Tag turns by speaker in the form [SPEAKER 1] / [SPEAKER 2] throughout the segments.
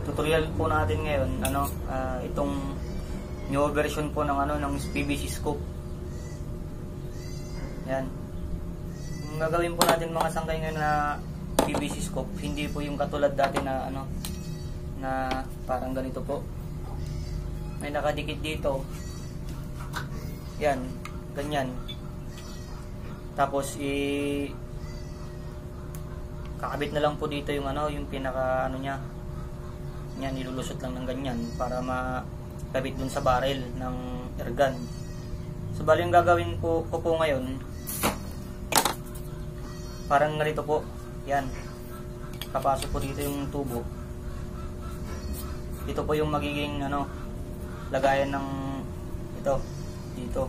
[SPEAKER 1] tutorial po natin ngayon, itong new version po ng ng PVC scope. Yan. Ang gagawin po natin mga sangkay ngayon na PVC scope, hindi po yung katulad dati na na parang ganito po. May nakadikit dito. Yan, ganyan. Tapos kakabit na lang po dito yung yung pinaka niya. Yan, nilulusot lang ng ganyan para makabit dun sa barrel ng airgun. So bali yung gagawin ko po ngayon, parang ganito po. Yan. Kapasok po dito yung tubo. Ito po yung magiging lagayan ng ito dito.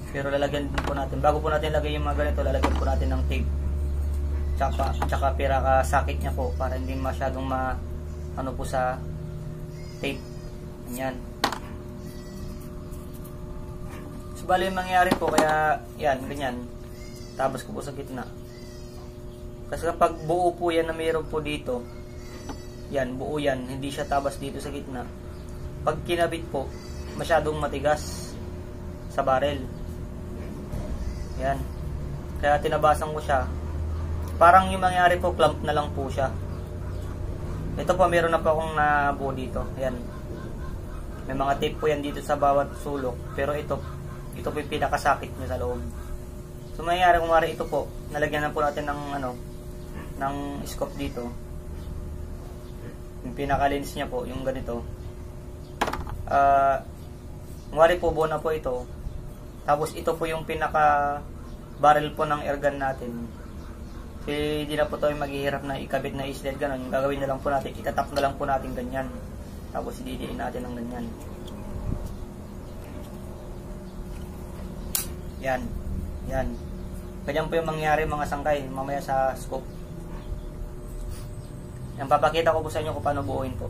[SPEAKER 1] Pero lalagyan din po natin, bago po natin lagay yung mga ganito, lalagyan po natin ng tape. Tsaka piraka sakit niya po para hindi masyadong po sa tape. Yan. So bali yung mangyayari po, kaya yan, ganyan. Tabas ko po sa gitna. Kasi kapag buo po yan na mayroon po dito, yan, buo yan, hindi siya tabas dito sa gitna. Pag kinabit po, masyadong matigas sa barrel. Yan. Kaya tinabasan ko siya. Parang yung mangyari po, clamp na lang po siya. Ito po, meron na po akong nabuo dito. Yan. May mga tape po yan dito sa bawat sulok. Pero ito po yung pinakasakit niya sa loob. So mangyayari kung ito po, nalagyan na po natin ng ng scope dito. Yung pinaka-lens niya po, yung ganito. Kung po buo na po ito. Tapos ito po yung pinaka barrel po ng airgun natin. Kasi hindi na po tayo maghihirap na ikabit na islet ganun. Yung gagawin na lang po natin, itatap na lang po natin ganyan. Tapos ididiin natin ng ganyan. Yan. Yan. Ganyan po yung mangyari mga sangkay mamaya sa scope. Yan, papakita ko po sa inyo kung paano buuin po.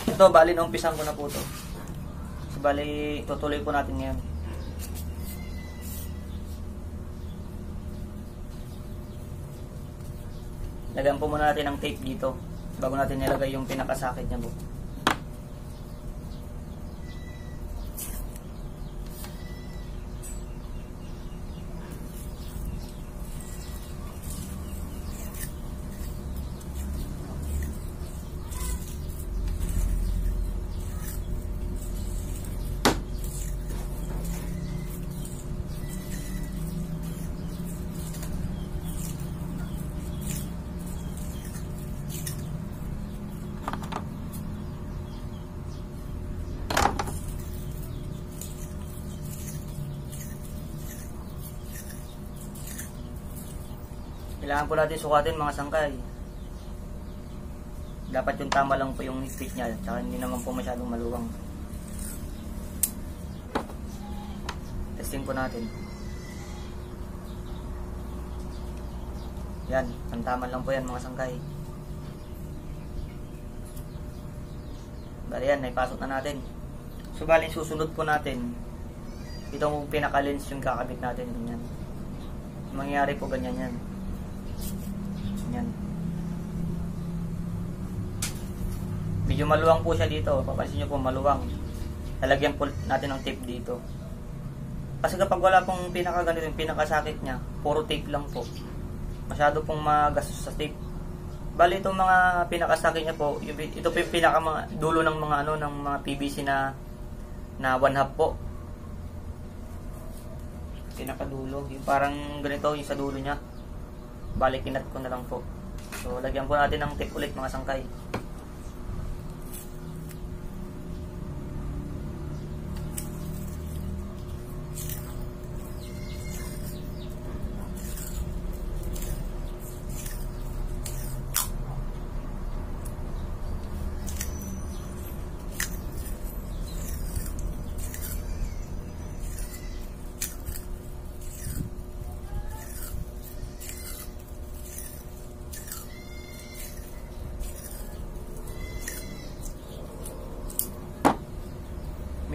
[SPEAKER 1] Ito, bali naumpisan ko na po ito. So, bali, tutuloy po natin ngayon. Lagyan po muna natin ng tape dito bago natin nilagay yung pinakasakit niya po. Kailangan po natin sukatin mga sangkay. Dapat yung tama lang po yung fit niya, tsaka hindi naman po masyadong maluwang. Testing po natin. Yan, tama lang po yan mga sangkay. Bali yan, naipasok na natin. So bali susunod po natin, itong pinaka-lens yung kakabit natin. Ganyan. Mangyayari po ganyan yan. Yan. Medyo maluwang po siya dito. Papansin nyo po maluwang. Lalagyan po natin ng tape dito. Kasi kapag wala pong pinaka-ganito, yung pinakasakit niya, puro tape lang po. Masyado pong magastos sa tape. Bali itong mga pinakasakit niya po, ito po yung dulo ng mga ng mga PVC na 1/2 po. Pinakadulo, yung parang ganito yung sa dulo niya. Bali kinat ko na lang po. So lagyan po natin ng tape ulit mga sangkay.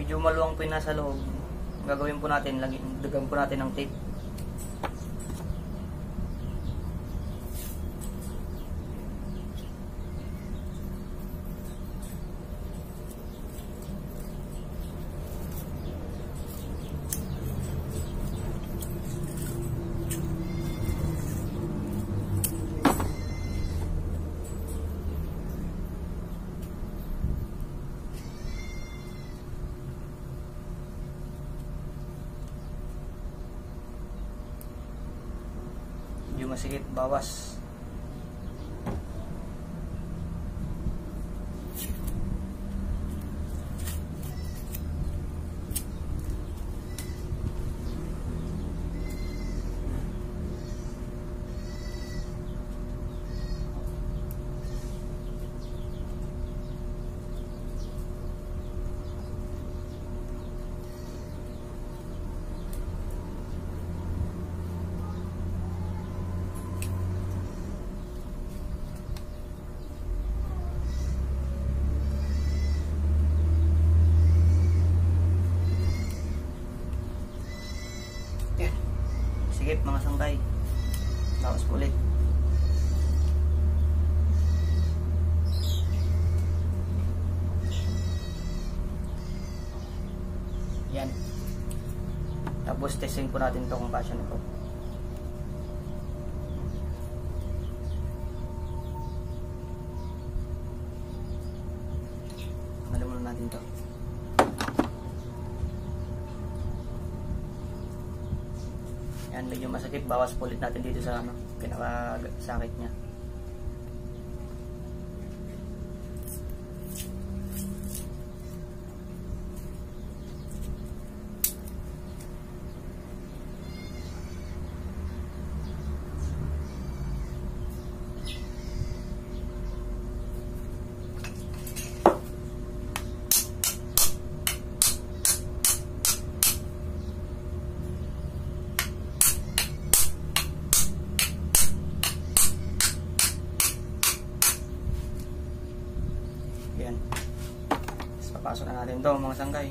[SPEAKER 1] Medyo maluwang po yung nasa loob. gagawin po natin, lagyan po natin ng tape. Medyo masikip, bawas. Sikip mga sangkay. Bawas po ulit. Yan. Tapos testing po natin ito kung kasya nito. Malaman natin ito. Yan, medyo masakit, bawas po ulit natin dito sa pinakasakit niya. Yan. Tapos papasok na natin ito mga sangkay.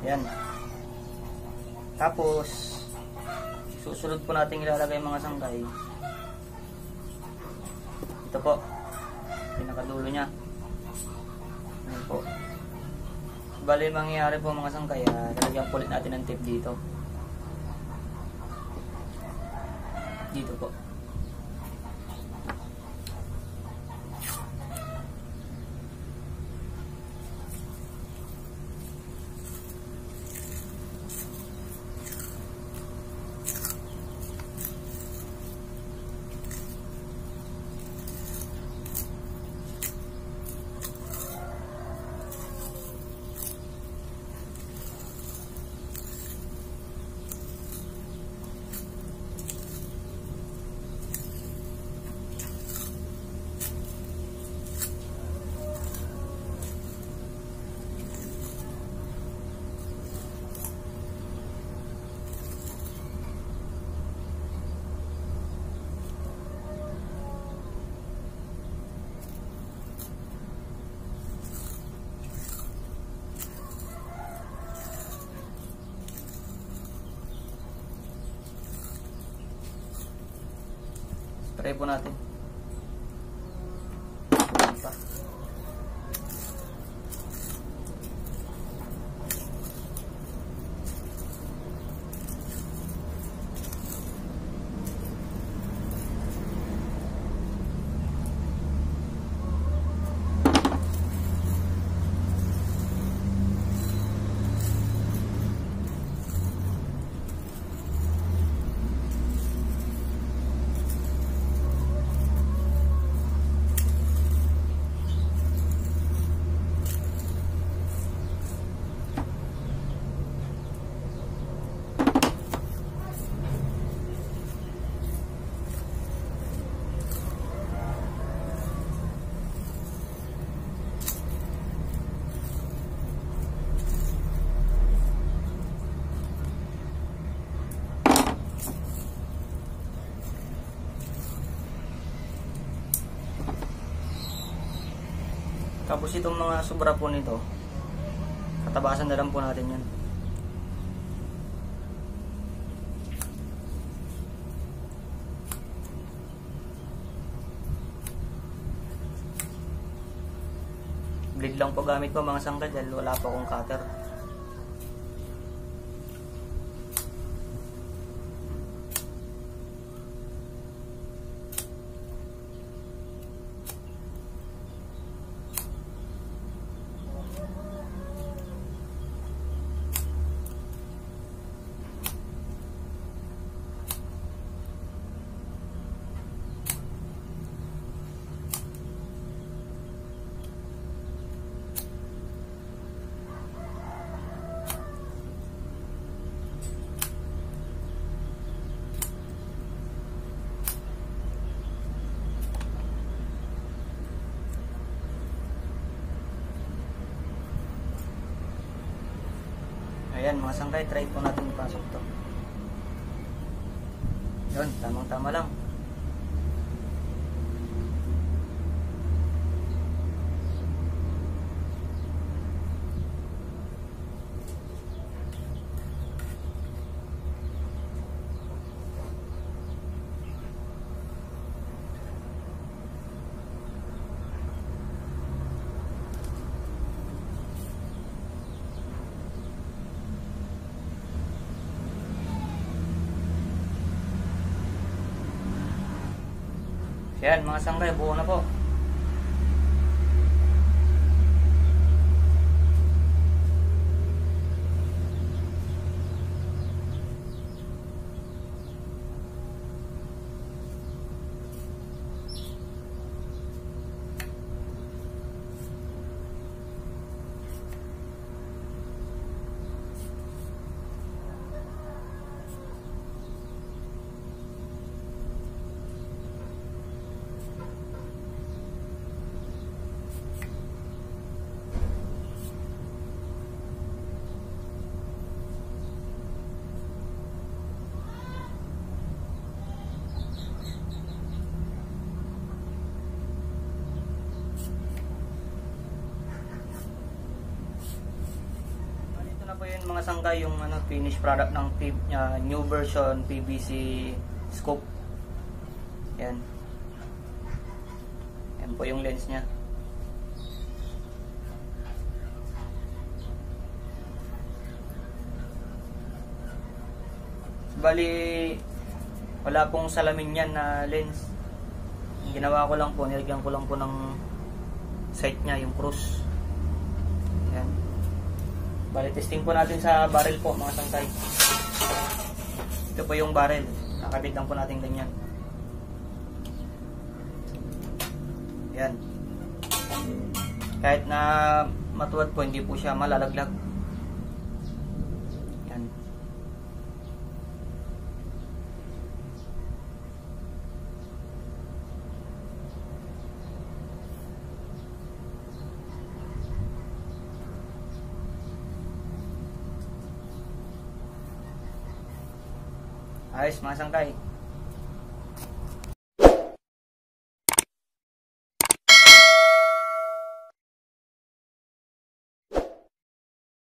[SPEAKER 1] Yan. Tapos susunod po natin ilalagay mga sangkay. Ito po. Pinakadulo niya. Yan po. Bali, mangyayari po mga sangkay, lalagyan po ulit natin ng tape dito. Dito po. Try po natin. Pa. Tapos itong mga sobra po nito, katabasan na lang po natin yan. Blade lang po gamit ko mga sangkay dahil wala pa akong cutter. Ayan mga sangkay, try po natin ipasok to. Yun, tamang tama lang. Yan mga sangkay, buo na po. Po yun mga sangkay, yung finished product ng new version PVC scope. Yan. Yan po yung lens nya. Bali wala pong salamin yan na lens. Ginawa ko lang po, nilagyan ko lang po ng sight nya, yung cruise. Yan. Bali, testing po natin sa barrel po mga sangkay. Ito po yung barrel. Nakabit lang po natin ganyan. Yan. Kahit na matuwad po, hindi po siya malalaglag. Yan. Ayos mga sangkay.